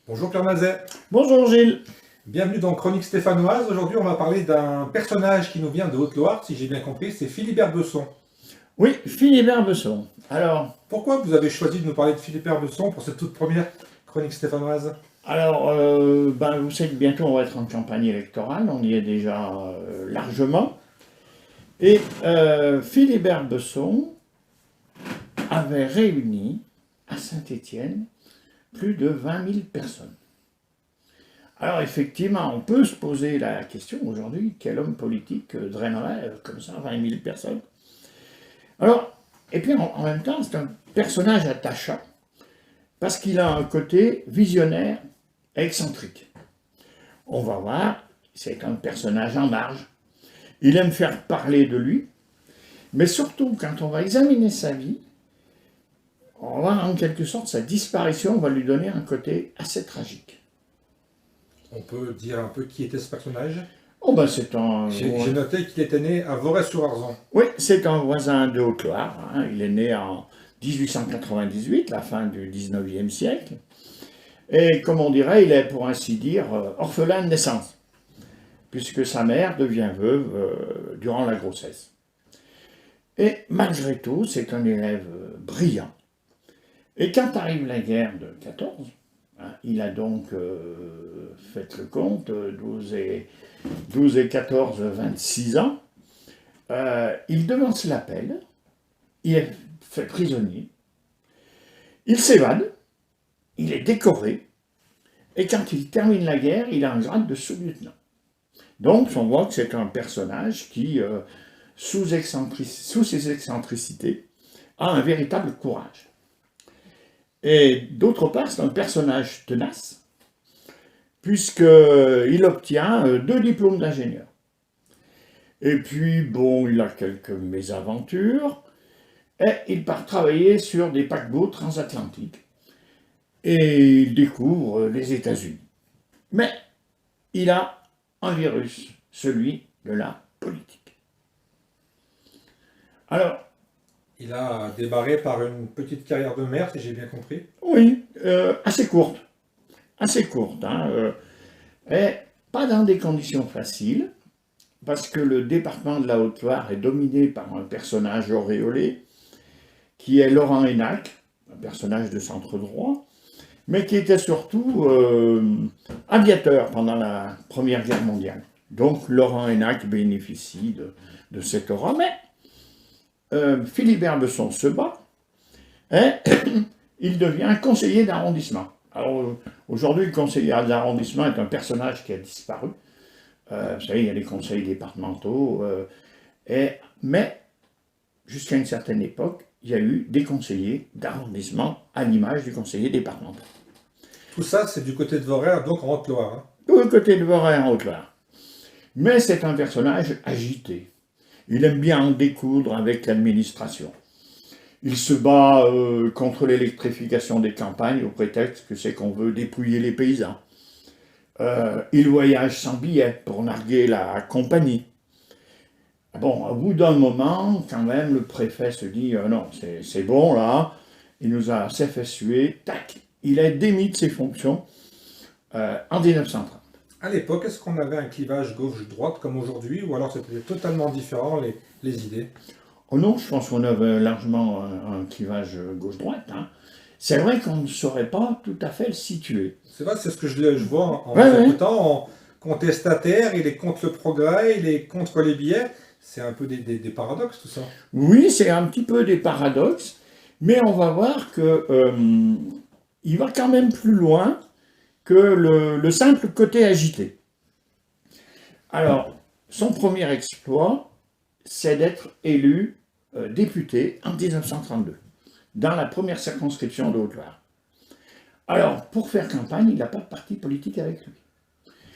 Bonjour Pierre Mazet, Bonjour Gilles. bienvenue dans Chronique stéphanoise. Aujourd'hui, on va parler d'un personnage qui nous vient de Haute-Loire, si j'ai bien compris, c'est Philibert Besson. Oui, Philibert Besson. Alors, Pourquoi vous avez choisi de nous parler de Philibert Besson pour cette toute première Chronique stéphanoise? vous savez que bientôt on va être en campagne électorale, on y est déjà largement. Et Philibert Besson avait réuni à Saint-Étienne plus de 20 000 personnes. Alors effectivement, on peut se poser la question aujourd'hui, quel homme politique drainerait comme ça 20 000 personnes? Alors, et puis en même temps, c'est un personnage attachant, parce qu'il a un côté visionnaire et excentrique. On va voir, c'est un personnage en marge. Il aime faire parler de lui, mais surtout, quand on va examiner sa vie, on va en quelque sorte, sa disparition va lui donner un côté assez tragique. On peut dire un peu qui était ce personnage? Oh ben c'est un... J'ai noté qu'il était né à Voray-sur-Arzon. Oui, c'est un voisin de Haute-Loire. Il est né en 1898, la fin du 19e siècle. Et comme on dirait, il est pour ainsi dire orphelin de naissance, puisque sa mère devient veuve durant la grossesse. Et malgré tout, c'est un élève brillant. Et quand arrive la guerre de 14, il a donc, faites le compte, 12 et 14, 26 ans, il devance l'appel, il est fait prisonnier, il s'évade, il est décoré, et quand il termine la guerre, il a un grade de sous-lieutenant. Donc on voit que c'est un personnage qui, sous ses excentricités, a un véritable courage. Et d'autre part, c'est un personnage tenace, puisqu'il obtient 2 diplômes d'ingénieur. Et puis, bon, il a quelques mésaventures, et il part travailler sur des paquebots transatlantiques. Et il découvre les États-Unis. Mais il a un virus, celui de la politique. Alors, Il a débarré par une petite carrière de maire, si j'ai bien compris. oui, assez courte. Assez courte, et pas dans des conditions faciles, parce que le département de la Haute-Loire est dominé par un personnage auréolé, qui est Laurent Hénac, un personnage de centre droit, mais qui était surtout aviateur pendant la Première Guerre mondiale. Donc Laurent Hénac bénéficie de cette aura, mais Philibert Besson se bat, et il devient conseiller d'arrondissement. Alors aujourd'hui, le conseiller d'arrondissement est un personnage qui a disparu. Vous savez, il y a les conseils départementaux, mais jusqu'à une certaine époque, il y a eu des conseillers d'arrondissement à l'image du conseiller départemental. Tout ça, c'est du côté de Voray, donc en Haute-Loire. Tout le côté de Voray en Haute-Loire. Mais c'est un personnage agité. Il aime bien en découdre avec l'administration. Il se bat contre l'électrification des campagnes au prétexte que c'est qu'on veut dépouiller les paysans. Il voyage sans billet pour narguer la compagnie. Bon, au bout d'un moment, quand même, le préfet se dit non, c'est bon là, il nous a assez fait suer, tac, il est démis de ses fonctions en 1930. À l'époque, est-ce qu'on avait un clivage gauche-droite comme aujourd'hui, ou alors c'était totalement différent les idées? Oh non, je pense qu'on avait largement un clivage gauche-droite. C'est vrai qu'on ne saurait pas tout à fait le situer. C'est vrai, c'est ce que je vois en Ouais, vous écoutant, en contestataire, il est contre le progrès, il est contre les billets. C'est un peu des paradoxes tout ça. Oui, c'est un petit peu des paradoxes, mais on va voir que il va quand même plus loin que le simple côté agité. Alors, son premier exploit, c'est d'être élu député en 1932, dans la première circonscription de Haute-Loire. Alors, pour faire campagne, il n'a pas de parti politique avec lui.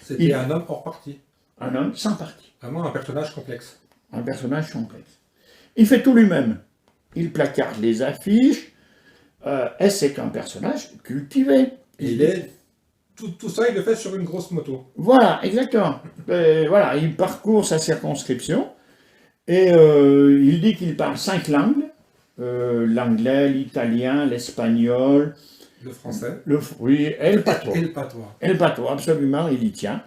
C'était un homme hors parti. Un homme sans parti. Vraiment un personnage complexe. Un personnage complexe. Il fait tout lui-même. Il placarde les affiches, et c'est un personnage cultivé. Tout ça, il le fait sur une grosse moto. Voilà, exactement. Voilà, il parcourt sa circonscription, et il dit qu'il parle 5 langues, l'anglais, l'italien, l'espagnol, Le français. Oui, et le patois. Et le patois. Et le patois, absolument, il y tient.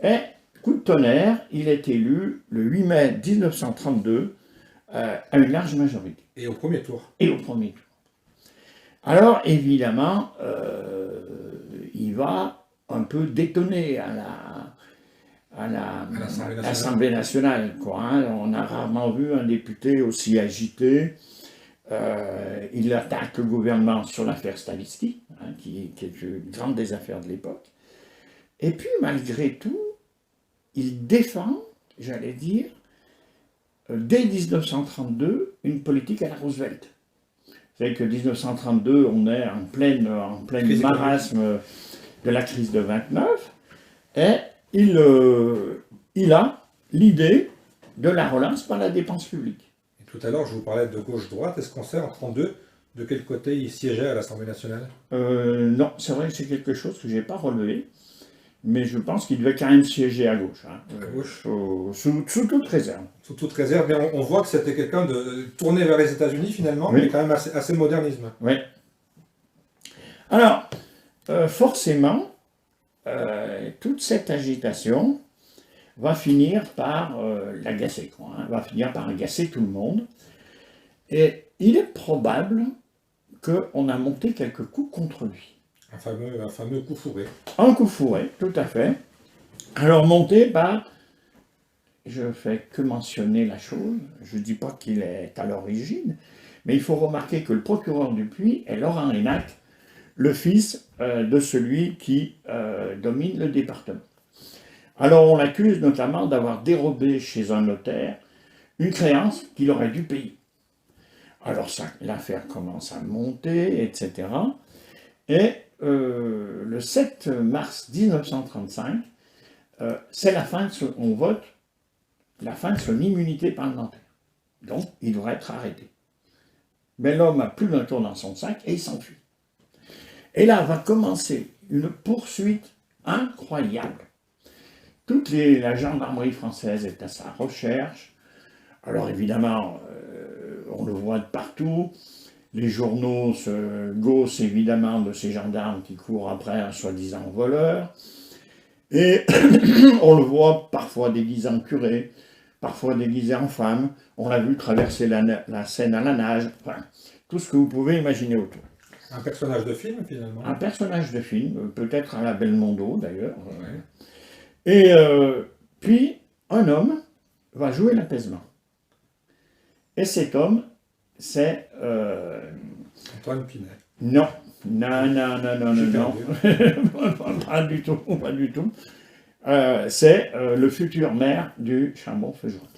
Et, coup de tonnerre, il est élu le 8 mai 1932 à une large majorité. Et au premier tour. Et au premier tour. Alors, évidemment, il va un peu détonner à l'Assemblée nationale. Quoi, hein. On a rarement vu un député aussi agité. Il attaque le gouvernement sur l'affaire Stavisky, hein, qui est une grande des affaires de l'époque. Et puis, malgré tout, il défend, j'allais dire, dès 1932, une politique à la Roosevelt. Vous savez que 1932, on est en plein marasme de la crise de 29, et il a l'idée de la relance par la dépense publique. Et tout à l'heure, je vous parlais de gauche-droite. Est-ce qu'on sait en 1932 de quel côté il siégeait à l'Assemblée nationale? Non, c'est vrai que c'est quelque chose que je n'ai pas relevé. Mais je pense qu'il devait quand même siéger à gauche. Hein. À gauche. Sous toute réserve. Sous toute réserve, mais on voit que c'était quelqu'un de tourné vers les États-Unis finalement, Oui. mais quand même assez modernisme. Oui. Alors, forcément, toute cette agitation va finir par l'agacer, quoi, hein, va finir par agacer tout le monde. Et il est probable qu'on a monté quelques coups contre lui. Un fameux coup fourré. Un coup fourré, tout à fait. Alors monté par, je fais que mentionner la chose, je ne dis pas qu'il est à l'origine, mais il faut remarquer que le procureur du Puy est Laurent Hénac, le fils de celui qui domine le département. Alors on l'accuse notamment d'avoir dérobé chez un notaire une créance qu'il aurait dû payer. Alors ça, l'affaire commence à monter, etc. Et le 7 mars 1935, c'est la fin on vote la fin de son immunité parlementaire. Donc, il devrait être arrêté. Mais l'homme a plus d'un tour dans son sac et il s'enfuit. Et là va commencer une poursuite incroyable. La gendarmerie française est à sa recherche. Alors évidemment, on le voit de partout. Les journaux se gaussent évidemment de ces gendarmes qui courent après un soi-disant voleur. Et on le voit parfois déguisé en curé, parfois déguisé en femme. On l'a vu traverser la Seine à la nage. Enfin, tout ce que vous pouvez imaginer autour. Un personnage de film finalement. Un personnage de film, peut-être à la Belmondo d'ailleurs. Ouais. Et puis, un homme va jouer l'apaisement. Et cet homme, c'est... Antoine Pinet. Non, pas du tout. C'est le futur maire du Chambon-Feugerolles.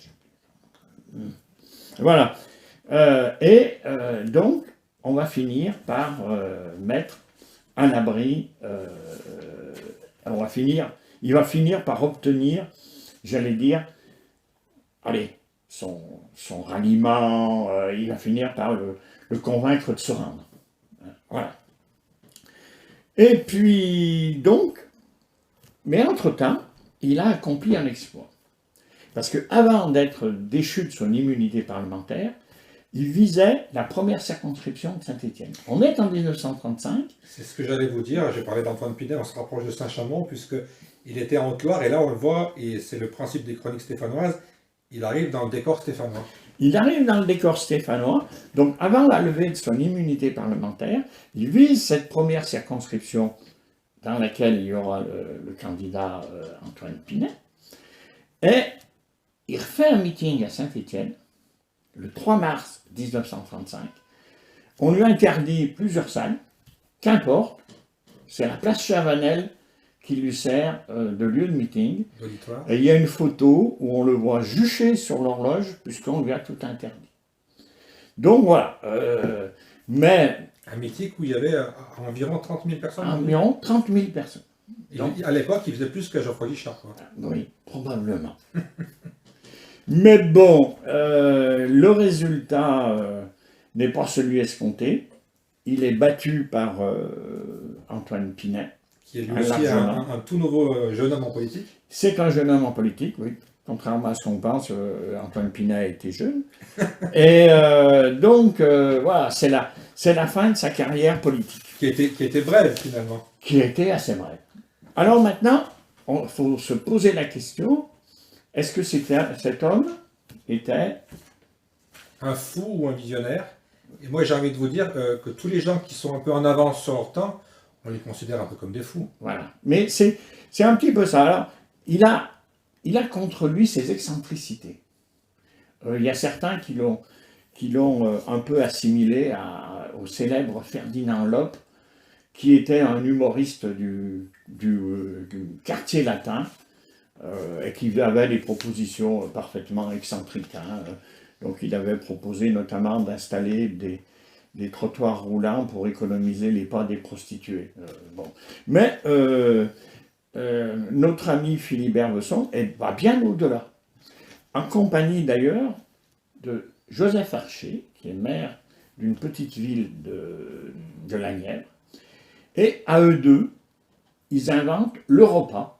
Voilà. Donc, on va finir par mettre à l'abri... il va finir par obtenir, j'allais dire, son ralliement, il va finir par le convaincre de se rendre. Voilà. Et puis, donc, mais entre-temps, il a accompli un exploit. Parce qu'avant d'être déchu de son immunité parlementaire, il visait la première circonscription de Saint-Étienne. On est en 1935. C'est ce que j'allais vous dire, j'ai parlé d'Antoine Pinet, on se rapproche de Saint-Chamond, puisqu'il était en Haute-Loire, et là on le voit, et c'est le principe des chroniques stéphanoises, il arrive dans le décor stéphanois. Il arrive dans le décor stéphanois, donc avant la levée de son immunité parlementaire, il vise cette première circonscription dans laquelle il y aura le candidat Antoine Pinet, et il refait un meeting à Saint-Étienne, le 3 mars 1935. On lui interdit plusieurs salles, qu'importe, c'est la place Chavanel qui lui sert de lieu de meeting. Et il y a une photo où on le voit jucher sur l'horloge, puisqu'on lui a tout interdit. Donc voilà. Mais... Un meeting où il y avait environ 30 000 personnes. Environ 30 000 personnes. Donc, à l'époque, il faisait plus que Geoffroy Guichard. Quoi. Oui, probablement. Mais bon, le résultat n'est pas celui escompté. Il est battu par Antoine Pinet. Qui est lui aussi un tout nouveau jeune homme en politique. C'est un jeune homme en politique, oui. Contrairement à ce qu'on pense, Antoine Pinet était jeune. Et donc, voilà, c'est la fin de sa carrière politique. qui était brève finalement. qui était assez brève. Alors maintenant, il faut se poser la question, est-ce que cet homme était... Un fou ou un visionnaire. Et moi j'ai envie de vous dire que tous les gens qui sont un peu en avance sur leur temps, on les considère un peu comme des fous. Voilà. Mais c'est un petit peu ça. Alors, il a contre lui ses excentricités. Il y a certains qui l'ont un peu assimilé au célèbre Ferdinand Loppe, qui était un humoriste du quartier latin, et qui avait des propositions parfaitement excentriques. Hein. Donc il avait proposé notamment d'installer des trottoirs roulants pour économiser les pas des prostituées. Bon. Mais notre ami Philibert Besson va bien au-delà, en compagnie d'ailleurs de Joseph Archer, qui est maire d'une petite ville de la Nièvre, et à eux deux, ils inventent l'Europa,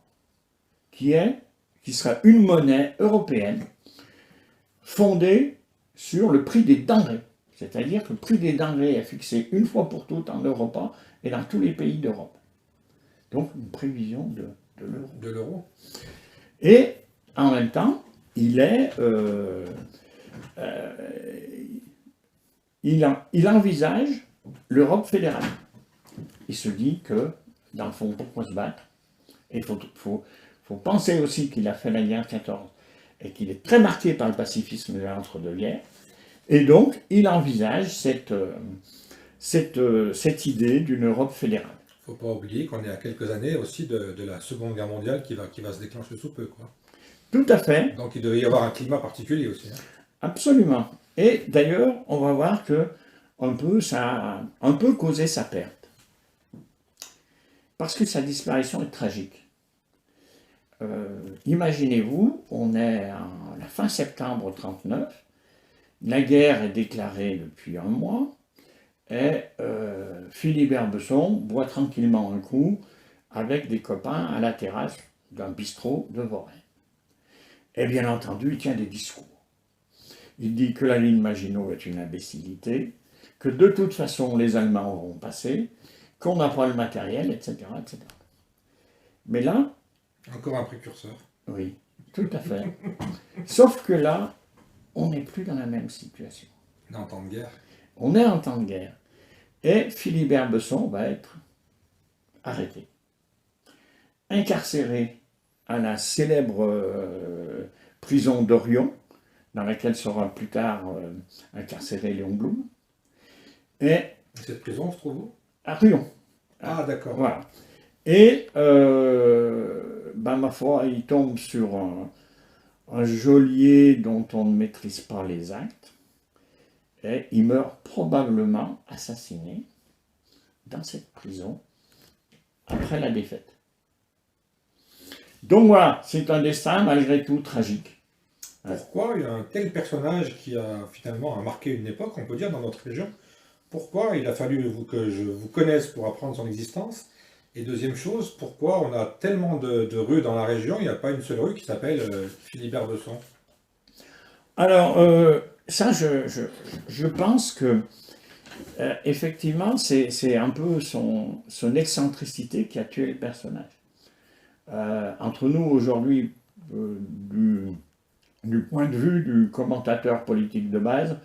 qui sera une monnaie européenne fondée sur le prix des denrées. C'est-à-dire que le prix des denrées est fixé une fois pour toutes en Europa et dans tous les pays d'Europe. Donc une prévision de l'euro. De l'euro. Et en même temps, il envisage l'Europe fédérale. Il se dit que, dans le fond, pourquoi se battre? Et il faut penser aussi qu'il a fait la guerre 14 et qu'il est très marqué par le pacifisme de l'entre-deux-guerres. Et donc, il envisage cette idée d'une Europe fédérale. Il ne faut pas oublier qu'on est à quelques années aussi de la Seconde Guerre mondiale qui va se déclencher sous peu, quoi. Tout à fait. Donc il devait y avoir un climat particulier aussi. Hein. Absolument. Et d'ailleurs, on va voir que ça a un peu causé sa perte. Parce que sa disparition est tragique. Imaginez-vous, on est à la fin septembre 1939, la guerre est déclarée depuis un mois, et Philibert Besson boit tranquillement un coup avec des copains à la terrasse d'un bistrot de Voray. Et bien entendu, il tient des discours. Il dit que la ligne Maginot est une imbécilité, que de toute façon les Allemands auront passé, qu'on n'a pas le matériel, etc., etc. Mais là... Encore un précurseur. Oui, tout à fait. Sauf que là, on n'est plus dans la même situation. On est en temps de guerre. On est en temps de guerre. Et Philibert Besson va être arrêté. Incarcéré à la célèbre prison d'Orion, dans laquelle sera plus tard incarcéré Léon Blum. Et cette prison se trouve où? à Rion. Ah, d'accord. Voilà. Et, ma foi, il tombe sur un geôlier dont on ne maîtrise pas les actes, et il meurt probablement assassiné dans cette prison après la défaite. Donc voilà, c'est un destin malgré tout tragique. Pourquoi il y a un tel personnage qui a finalement marqué une époque, on peut dire, dans notre région? Pourquoi il a fallu que je vous connaisse pour apprendre son existence? Et deuxième chose, pourquoi on a tellement de rues dans la région, il n'y a pas une seule rue qui s'appelle Philibert Besson? Alors, ça, je pense que, effectivement, c'est un peu son excentricité qui a tué le personnage. Entre nous, aujourd'hui, du point de vue du commentateur politique de base,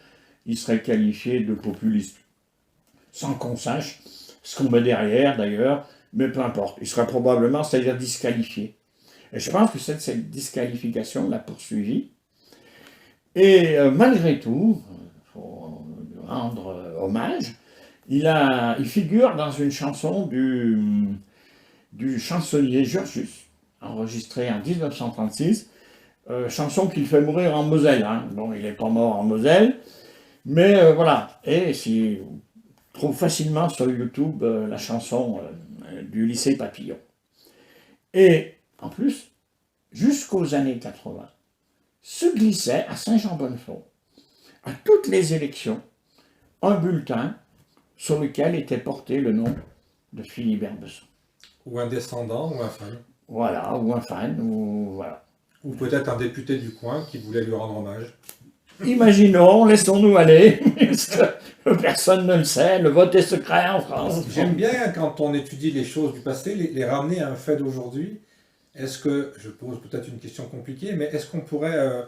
il serait qualifié de populiste. Sans qu'on sache ce qu'on met derrière, d'ailleurs, mais peu importe. Il sera probablement, c'est-à-dire disqualifié. Et je pense que cette disqualification l'a poursuivi. Et malgré tout, il faut lui rendre hommage, il figure dans une chanson du chansonnier Georgius, enregistrée en 1936, chanson qu'il fait mourir en Moselle. Hein. Bon, il n'est pas mort en Moselle, mais voilà. Et si on trouve facilement sur YouTube la chanson du lycée Papillon. Et en plus, jusqu'aux années 80, se glissait à Saint-Jean-Bonnefonds, à toutes les élections, un bulletin sur lequel était porté le nom de Philibert Besson. Ou un descendant, ou un fan. Voilà, ou un fan, ou voilà. Ou peut-être un député du coin qui voulait lui rendre hommage. Imaginons, laissons-nous aller. Personne ne le sait, le vote est secret en France. J'aime bien quand on étudie les choses du passé, les ramener à un fait d'aujourd'hui. Est-ce que, je pose peut-être une question compliquée, mais est-ce qu'on pourrait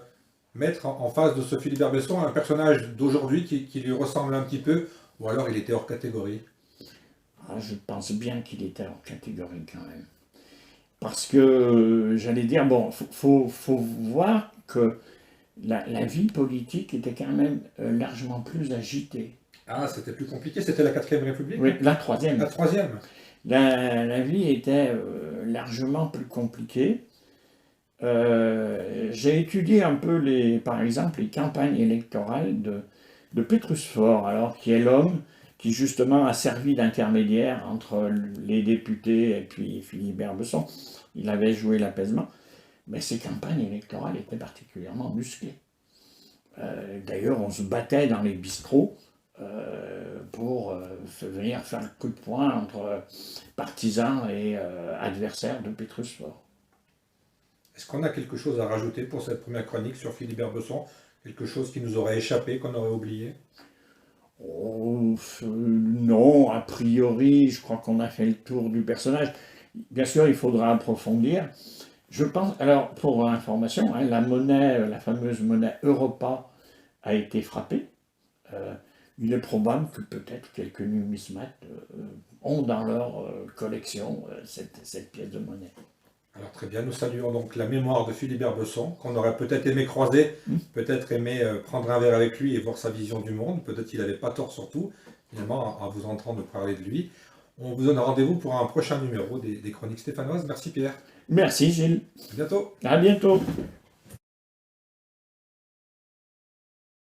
mettre en face de ce Philibert Besson un personnage d'aujourd'hui qui lui ressemble un petit peu, ou alors il était hors catégorie? Ah, je pense bien qu'il était en catégorie quand même. Parce que, j'allais dire, bon, faut voir que la vie politique était quand même largement plus agitée. Ah, c'était plus compliqué, c'était la quatrième République? Oui, la troisième. La troisième? La vie était largement plus compliquée. J'ai étudié un peu, par exemple, les campagnes électorales de Petrus Faure, alors qui est l'homme qui justement a servi d'intermédiaire entre les députés et puis Philibert Besson. Il avait joué l'apaisement, mais ces campagnes électorales étaient particulièrement musclées. D'ailleurs, on se battait dans les bistrots pour venir faire le coup de poing entre partisans et adversaires de Petrus Faure. Est-ce qu'on a quelque chose à rajouter pour cette première chronique sur Philibert Besson? Quelque chose qui nous aurait échappé, qu'on aurait oublié? Oh, non, a priori, je crois qu'on a fait le tour du personnage. Bien sûr, il faudra approfondir. Je pense, alors pour information, hein, la fameuse monnaie Europa a été frappée. Il est probable que peut-être quelques numismates ont dans leur collection cette pièce de monnaie. Alors très bien, nous saluons donc la mémoire de Philibert Besson, qu'on aurait peut-être aimé croiser, peut-être aimé prendre un verre avec lui et voir sa vision du monde. Peut-être qu'il n'avait pas tort surtout, finalement, en vous entendre parler de lui. On vous donne rendez-vous pour un prochain numéro des Chroniques Stéphanoises. Merci Pierre. Merci Gilles. À bientôt. À bientôt.